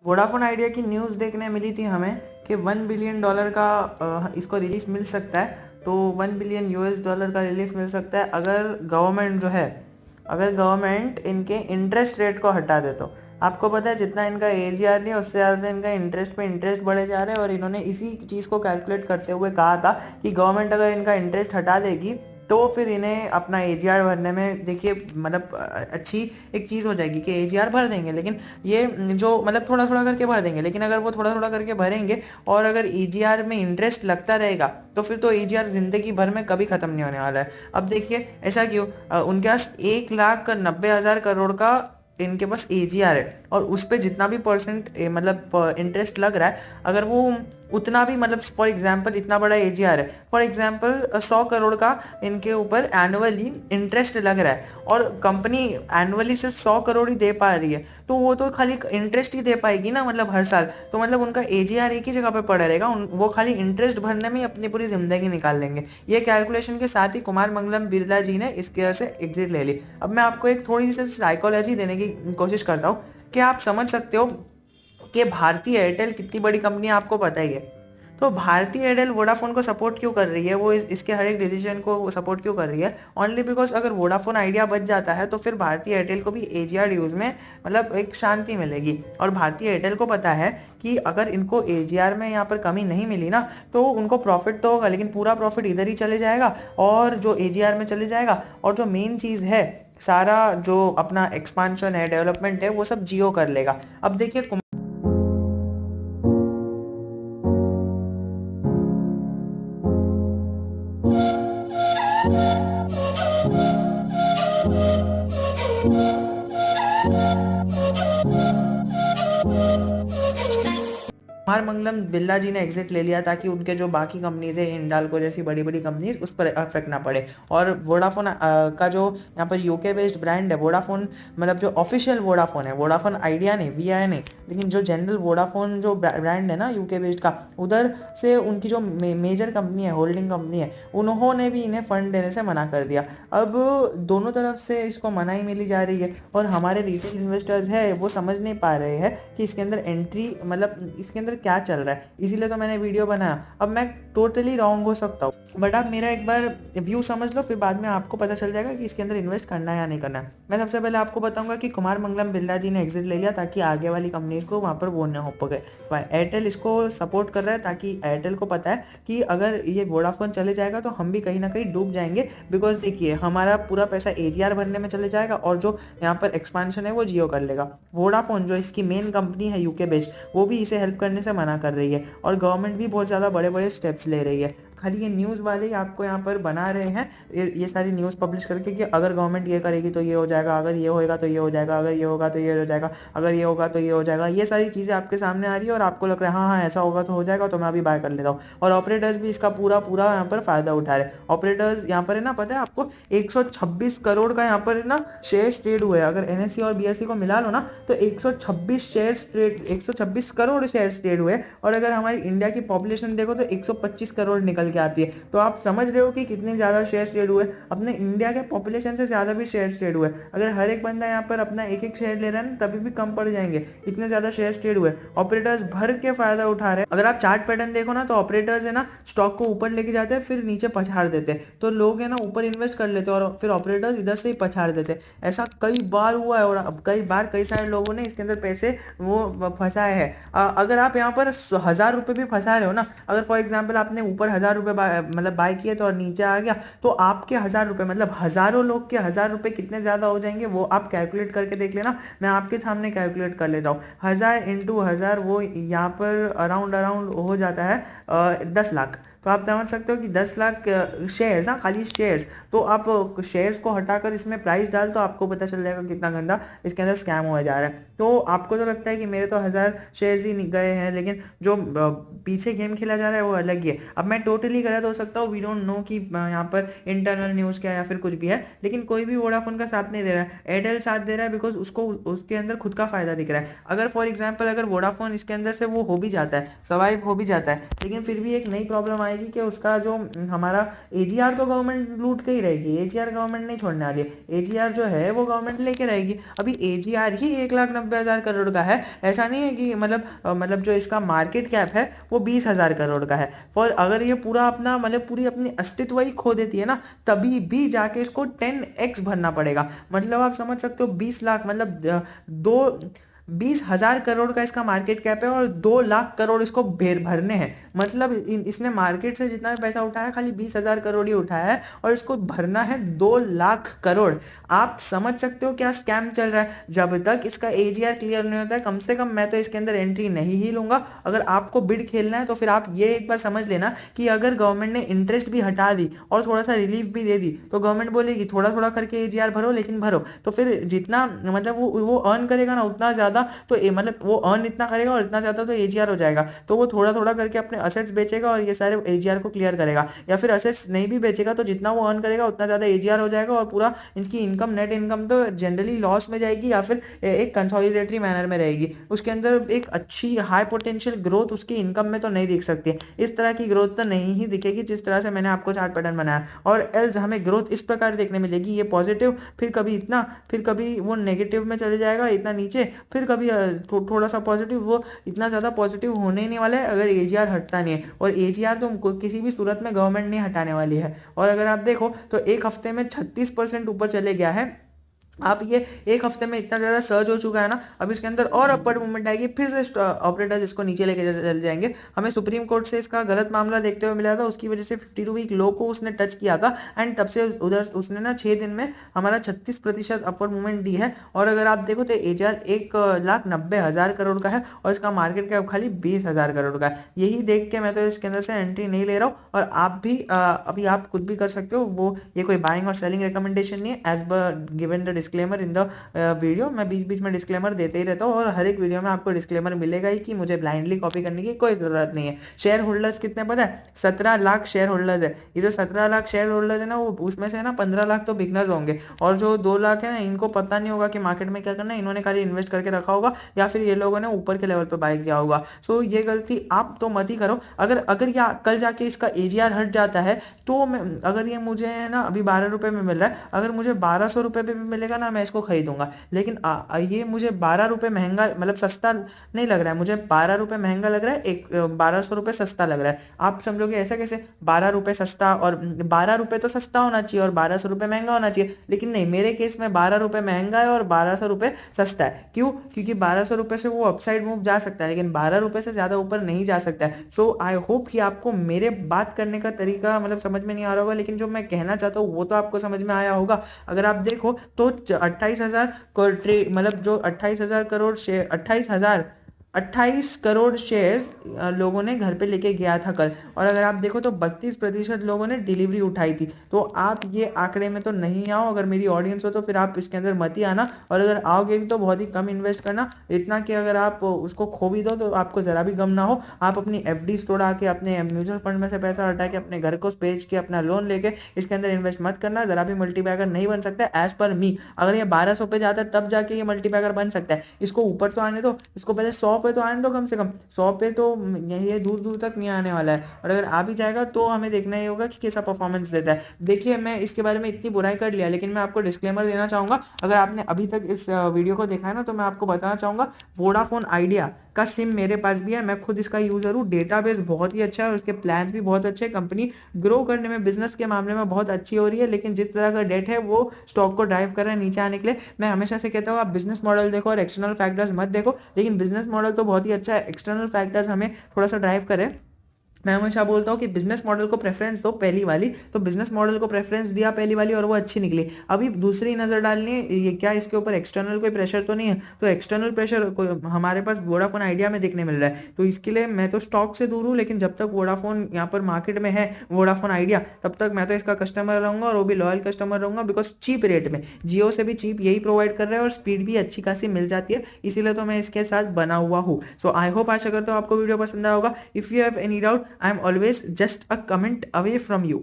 Vodafone idea की news देखने मिली थी हमें कि $1 बिलियन का इसको रिलीफ मिल सकता है। तो $1 बिलियन का रिलीफ मिल सकता है अगर गवर्नमेंट जो है, अगर गवर्नमेंट इनके इंटरेस्ट रेट को हटा दे। तो आपको पता है जितना इनका एजीआर नहीं है उससे ज़्यादा इनका इंटरेस्ट पे इंटरेस्ट बढ़े जा रहे हैं, और इन्होंने इसी चीज़ को कैलकुलेट करते हुए कहा था कि गवर्नमेंट अगर इनका इंटरेस्ट हटा देगी तो फिर इन्हें अपना एजीआर भरने में, देखिए मतलब अच्छी एक चीज़ हो जाएगी कि एजीआर भर देंगे, लेकिन ये जो मतलब थोड़ा थोड़ा करके भर देंगे। लेकिन अगर वो थोड़ा थोड़ा करके भरेंगे और अगर ईजीआर में इंटरेस्ट लगता रहेगा तो फिर तो ईजीआर जिंदगी भर में कभी खत्म नहीं होने वाला है। अब देखिए ऐसा क्यों, उनके पास 1,90,000 करोड़ का इनके पास एजीआर है, और उस पर जितना भी परसेंट मतलब इंटरेस्ट लग रहा है, अगर वो उतना भी मतलब फॉर एग्जांपल इतना बड़ा एजीआर है, फॉर एग्जांपल 100 करोड़ का इनके ऊपर एनुअली इंटरेस्ट लग रहा है, और कंपनी एनुअली सिर्फ 100 करोड़ ही दे पा रही है, तो वो तो खाली इंटरेस्ट ही दे पाएगी ना, मतलब हर साल। तो मतलब उनका एजीआर एक ही जगह पे पड़ा रहेगा, वो खाली इंटरेस्ट भरने में ही अपनी पूरी जिंदगी निकाल लेंगे। ये कैलकुलेशन के साथ ही कुमार मंगलम बिरला जी ने इस केयर से एग्जिट ले ली। अब मैं आपको एक थोड़ी सी साइकोलॉजी देने की कोशिश करता हूँ कि आप समझ सकते हो कि भारतीय एयरटेल कितनी बड़ी कंपनी है, आपको पता ही है। तो भारतीय एयरटेल वोडाफोन को सपोर्ट क्यों कर रही है, वो इसके हर एक डिसीजन को सपोर्ट क्यों कर रही है? ओनली बिकॉज अगर वोडाफोन आइडिया बच जाता है तो फिर भारतीय एयरटेल को भी एजीआर यूज में मतलब एक शांति मिलेगी। और भारतीय एयरटेल को पता है कि अगर इनको एजीआर में यहाँ पर कमी नहीं मिली ना तो उनको प्रॉफिट तो होगा, लेकिन पूरा प्रॉफिट इधर ही चले जाएगा और जो एजीआर में चले जाएगा, और जो मेन चीज़ है सारा जो अपना एक्सपांशन है, डेवलपमेंट है, वो सब जियो कर लेगा। अब देखिए कुमार मंगलम बिरला जी ने एग्जिट ले लिया ताकि उनके जो बाकी कंपनीज है, हिंडाल्को जैसी बड़ी बड़ी कंपनीज, उस पर इफेक्ट ना पड़े। और वोडाफोन का जो यहाँ पर यूके बेस्ड ब्रांड है वोडाफोन, मतलब जो ऑफिशियल वोडाफोन है, वोडाफोन आइडिया नहीं, वीआई नहीं, लेकिन जो जनरल वोडाफोन जो ब्रांड है ना यूके बेस्ड का, उधर से उनकी जो मेजर कंपनी है, होल्डिंग कंपनी है, उन्होंने भी इन्हें फंड देने से मना कर दिया। अब दोनों तरफ से इसको मनाही मिली जा रही है, और हमारे रिटेल इन्वेस्टर्स है वो समझ नहीं पा रहे हैं कि इसके अंदर एंट्री मतलब इसके अंदर क्या चल रहा है। इसीलिए तो मैंने वीडियो बनाया। अब मैं टोटली रॉन्ग हो सकता हूँ, बट आप मेरा एक बार व्यू समझ लो, फिर बाद में आपको पता चल जाएगा कि इसके अंदर इन्वेस्ट करना है या नहीं करना है। मैं सबसे पहले आपको बताऊंगा कि कुमार मंगलम बिरला जी ने एग्जिट ले लिया ताकि आगे वाली कंपनीज को वहाँ पर वो ना हो पाए। एयरटेल इसको सपोर्ट कर रहा है ताकि एयरटेल को पता है कि अगर ये वोडाफोन चले जाएगा तो हम भी कहीं ना कहीं डूब जाएंगे। बिकॉज देखिए हमारा पूरा पैसा एजीआर भरने में चले जाएगा, और जो यहाँ पर एक्सपांशन है वो जियो कर लेगा। वोडाफोन जो इसकी मेन कंपनी है यूके बेस्ड, वो भी इसे हेल्प करने से मना कर रही है, और गवर्नमेंट भी बहुत ज़्यादा बड़े बड़े स्टेप्स ले रही है। खाली ये न्यूज़ वाले ही आपको यहाँ पर बना रहे हैं ये सारी न्यूज़ पब्लिश करके कि अगर गवर्नमेंट ये करेगी तो ये हो जाएगा, अगर ये होएगा तो ये हो जाएगा, अगर ये होगा तो ये हो जाएगा, अगर ये होगा तो ये हो जाएगा। ये सारी चीज़ें आपके सामने आ रही है और आपको लग रहा है हाँ हाँ ऐसा होगा तो हो जाएगा, तो मैं अभी बाय कर लेता हूँ। और ऑपरेटर्स भी इसका पूरा पूरा यहाँ पर फ़ायदा उठा रहे हैं। ऑपरेटर्स यहाँ पर है ना, पता है आपको 126 करोड़ का यहाँ पर है ना शेयर्स ट्रेड हुए। अगर एनएससी और बीएससी को मिला लो ना तो 126 करोड़ शेयर्स ट्रेड हुए। और अगर हमारी इंडिया की पॉपुलेशन देखो तो 125 करोड़ निकल के आती है। तो आप समझ रहे हो कि कितने ज़्यादा शेयर्स ट्रेड हुए। अपने इंडिया के पॉपुलेशन से ज़्यादा भी शेयर्स ट्रेड हुए। अगर हर एक बंदा यहाँ पर अपना एक एक शेयर ले रहा है ना तभी भी कम पड़ जाएंगे, इतने ज़्यादा शेयर्स ट्रेड हुए। ऑपरेटर्स भर के फायदा उठा रहे हैं। अगर आप चार्ट पैटर्न देखो ना तो ऑपरेटर्स है ना स्टॉक को ऊपर लेके जाते हैं फिर नीचे पछाड़ देते हैं, तो लोग है ना ऊपर इन्वेस्ट कर लेते हैं और फिर ऑपरेटर्स इधर से ही पछाड़ देते हैं। ऐसा कई बार हुआ है, और अब कई बार कई सारे लोगों ने इसके अंदर पैसे वो फंसाए हैं। अगर आप यहाँ पर 1,000 रुपये भी फंसा रहे हो ना, अगर फॉर एग्जाम्पल आपने ऊपर 1,000 रुपये मतलब बाय किए तो और नीचे आ गया, तो आपके 1,000 रुपये मतलब हज़ारों लोग के 1,000 रुपये कितने ज़्यादा हो जाएंगे वो आप कैलकुलेट करके देख लेना। मैं आपके सामने कैलकुलेट कर लेता हूँ। 1,000 इंटू 1,000 वो यहाँ पर अराउंड अराउंड हो जाता है 10 लाख। तो आप समझ सकते हो कि 10 लाख शेयर्स, हाँ खाली शेयर्स। तो आप शेयर्स को हटाकर इसमें प्राइस डाल तो आपको पता चल जाएगा कितना गंदा इसके अंदर स्कैम हो जा रहा है। तो आपको तो लगता है कि मेरे तो 1,000 शेयर्स ही गए हैं, लेकिन जो पीछे गेम खेला जा रहा है वो अलग ही है। अब मैं टोटली गलत हो सकता हूँ, वी डोंट नो कि यहाँ पर इंटरनल न्यूज़ क्या है या फिर कुछ भी है, लेकिन कोई भी वोडाफोन का साथ नहीं दे रहा है। एयरटेल साथ दे रहा है बिकॉज उसको उसके अंदर खुद का फायदा दिख रहा है। अगर फॉर एग्जाम्पल अगर वोडाफोन इसके अंदर से वो हो भी जाता है, सर्वाइव हो भी जाता है, लेकिन फिर भी एक नई प्रॉब्लम आएगी कि उसका जो हमारा एजीआर तो गवर्नमेंट लूट के ही रहेगी, एजीआर गवर्नमेंट नहीं छोड़ने वाली है, एजीआर जो है वो गवर्नमेंट लेके रहेगी। अभी एजीआर ही 1,90,000 करोड़ का है, ऐसा नहीं है कि मतलब जो इसका मार्केट कैप है वो 20,000 करोड़ का है। और अगर ये पूरा अपना मतलब पूरी अपनी अस्तित्व ही खो देती है ना, तभी भी जाके इसको 10x भरना पड़ेगा। मतलब आप समझ सकते हो 20 लाख मतलब दो 20,000 करोड़ का इसका मार्केट कैप है और 2 लाख करोड़ इसको भरने हैं। मतलब इसने मार्केट से जितना भी पैसा उठाया खाली 20,000 करोड़ ही उठाया है और इसको भरना है 2 लाख करोड़। आप समझ सकते हो क्या स्कैम चल रहा है। जब तक इसका एजीआर क्लियर नहीं होता है, कम से कम मैं तो इसके अंदर एंट्री नहीं ही लूंगा। अगर आपको बिड खेलना है तो फिर आप ये एक बार समझ लेना कि अगर गवर्नमेंट ने इंटरेस्ट भी हटा दी और थोड़ा सा रिलीफ भी दे दी तो गवर्नमेंट बोलेगी थोड़ा थोड़ा करके एजीआर भरो, लेकिन भरो। तो फिर जितना मतलब वो अर्न करेगा ना उतना ज्यादा, तो मतलब वो अर्न इतना करेगा और इतना ज्यादा तो एजीआर हो जाएगा। तो वो थोड़ा थोड़ा करके अपने असेट्स बेचेगा और ये सारे एजीआर को क्लियर करेगा, या फिर असेट्स नहीं भी बेचेगा तो जितना वो अर्न करेगा उतना ज्यादा एजीआर हो जाएगा और पूरा इनकी इनकम नेट इनकम तो जनरली लॉस में जाएगी या फिर एक कंसोलिडेटरी मैनर में रहेगी। उसके अंदर एक अच्छी हाई पोटेंशियल ग्रोथ उसकी इनकम में तो नहीं दिख सकती। इस तरह की ग्रोथ तो नहीं ही दिखेगी जिस तरह से मैंने आपको चार्ट पैटर्न बनाया, और एल्स हमें ग्रोथ इस प्रकार देखने मिलेगी, ये पॉजिटिव, फिर कभी इतना, फिर कभी वो नेगेटिव में चले जाएगा इतना नीचे, फिर कभी थोड़ा सा पॉजिटिव, वो इतना ज़्यादा पॉजिटिव होने ही नहीं वाला है अगर एजीआर हटता नहीं है। और एजीआर तो किसी भी सूरत में गवर्नमेंट नहीं हटाने वाली है। और अगर आप देखो तो एक हफ्ते में 36% ऊपर चले गया है। आप ये एक हफ्ते में इतना ज़्यादा सर्ज हो चुका है ना, अब इसके अंदर और अपवर्ड मूवमेंट आएगी, फिर से ऑपरेटर्स इसको नीचे लेके चले जाएंगे। हमें सुप्रीम कोर्ट से इसका गलत मामला देखते हुए मिला था, उसकी वजह से 52 वीक लो को उसने टच किया था एंड तब से उधर उसने ना 6 दिन में हमारा 36% अपवर्ड मूवमेंट दी है। और अगर आप देखो तो एजीआर 1,90,000 करोड़ का है और इसका मार्केट कैप खाली 20,000 करोड़ का है। यही देख के मैं तो इसके अंदर से एंट्री नहीं ले रहा हूँ। और आप भी अभी आप कुछ भी कर सकते हो, वो ये कोई बाइंग और सेलिंग रिकमेंडेशन नहीं है। As per given the disclaimer in the video, मैं बीच बीच में डिस्क्लेमर देते ही रहता हूँ और हर एक वीडियो में आपको डिस्क्लेमर मिलेगा ही कि मुझे ब्लाइंडली कॉपी करने की कोई जरूरत नहीं है। शेयर होल्डर्स कितने पता है? 17 लाख शेयर होल्डर्स है। ये जो 17 लाख शेयर होल्डर्स है ना, वो उसमें से ना 15 लाख तो बिगनर्स होंगे और जो 2 लाख है ना, इनको पता नहीं होगा कि मार्केट में क्या करना है। इन्होंने खाली इन्वेस्ट करके रखा होगा या फिर ये लोगों ने ऊपर के लेवल पर बाय किया होगा। सो ये गलती आप तो मत ही करो। अगर या कल जाके इसका एजीआर हट जाता है तो अगर ये मुझे है ना अभी 12 रुपए में मिल रहा है, अगर मुझे 1200 रुपए पे भी मिलेगा ना, मैं इसको खरीदूंगा। लेकिन ये मुझे 12 रुपए महंगा मतलब सस्ता नहीं लग रहा है, मुझे 12 रुपए महंगा लग रहा है, 1200 रुपए सस्ता लग रहा है। आप समझोगे ऐसा कैसे? 12 रुपए सस्ता, और 12 रुपए तो सस्ता होना चाहिए और 1200 रुपए महंगा होना चाहिए, लेकिन नहीं, मेरे केस में 12 रुपए महंगा है और 1200 रुपए सस्ता है। क्यों? क्योंकि 1200 रुपए से वो अपसाइड मूव जा सकता है, लेकिन 12 रुपए से ज्यादा ऊपर नहीं जा सकता है। सो आई होप कि आपको मेरे बात करने का तरीका मतलब समझ में नहीं आ रहा होगा, लेकिन जो मैं कहना चाहता हूँ वो तो आपको समझ में आया होगा। अगर आप देखो तो 28,000 मतलब जो 28,000 करोड़ शेयर 28 करोड़ शेयर्स लोगों ने घर पे लेके गया था कल। और अगर आप देखो तो 32% लोगों ने डिलीवरी उठाई थी। तो आप ये आंकड़े में तो नहीं आओ। अगर मेरी ऑडियंस हो तो फिर आप इसके अंदर मत ही आना, और अगर आओगे भी तो बहुत ही कम इन्वेस्ट करना, इतना कि अगर आप उसको खो भी दो तो आपको ज़रा भी गम ना हो। आप अपनी एफडीज तोड़ा के, अपने म्यूचुअल फंड में से पैसा हटा के, अपने घर को बेच के, अपना लोन लेके इसके अंदर इन्वेस्ट मत करना। ज़रा भी मल्टीबैगर नहीं बन सकता एज पर मी। अगर ये 1200 पे जाता है तब जाके ये मल्टीबैगर बन सकता है। इसको ऊपर तो आने दो, इसको पहले 100 पे तो आने दो, कम से कम 100 पे तो ये दूर दूर तक नहीं आने वाला है। और अगर आ भी जाएगा तो हमें देखना ही होगा कि कैसा परफॉर्मेंस देता है। देखिए, मैं इसके बारे में इतनी बुराई कर लिया, लेकिन मैं आपको डिस्क्लेमर देना चाहूंगा। अगर आपने अभी तक इस वीडियो को देखा है ना, तो मैं आपको बताना चाहूंगा वोडाफोन आइडिया का सिम मेरे पास भी है, मैं खुद इसका यूजर हूँ। डेटाबेस बहुत ही अच्छा है और उसके प्लान्स भी बहुत अच्छे हैं। कंपनी ग्रो करने में, बिजनेस के मामले में बहुत अच्छी हो रही है, लेकिन जिस तरह का डेट है वो स्टॉक को ड्राइव कर रहा है नीचे आने के लिए। मैं हमेशा से कहता हूँ आप बिजनेस मॉडल देखो और एक्सटर्नल फैक्टर्स मत देखो, लेकिन बिजनेस मॉडल तो बहुत ही अच्छा है, एक्सटर्नल फैक्टर्स हमें थोड़ा सा ड्राइव करें। मैं हमेशा बोलता हूँ कि बिजनेस मॉडल को प्रेफरेंस दो पहली वाली, तो बिजनेस मॉडल को प्रेफरेंस दिया पहली वाली और वो अच्छी निकली। अभी दूसरी नज़र डालनी है, ये क्या इसके ऊपर एक्सटर्नल कोई प्रेशर तो नहीं है? तो एक्सटर्नल प्रेशर हमारे पास वोडाफोन आइडिया में देखने मिल रहा है, तो इसके लिए मैं तो स्टॉक से दूर हूँ। लेकिन जब तक वोडाफोन यहाँ पर मार्केट में है, वोडाफोन आइडिया, तब तक मैं तो इसका कस्टमर रहूंगा और वो भी लॉयल कस्टमर रहूंगा, बिकॉज चीप रेट में, जियो से भी चीप यही प्रोवाइड कर रहा है और स्पीड भी अच्छी खासी मिल जाती है, इसीलिए तो मैं इसके साथ बना हुआ हूँ। सो आई होप, आशा करता हूँ आपको वीडियो पसंद आया होगा। If you have any doubt, I am always just a comment away from you.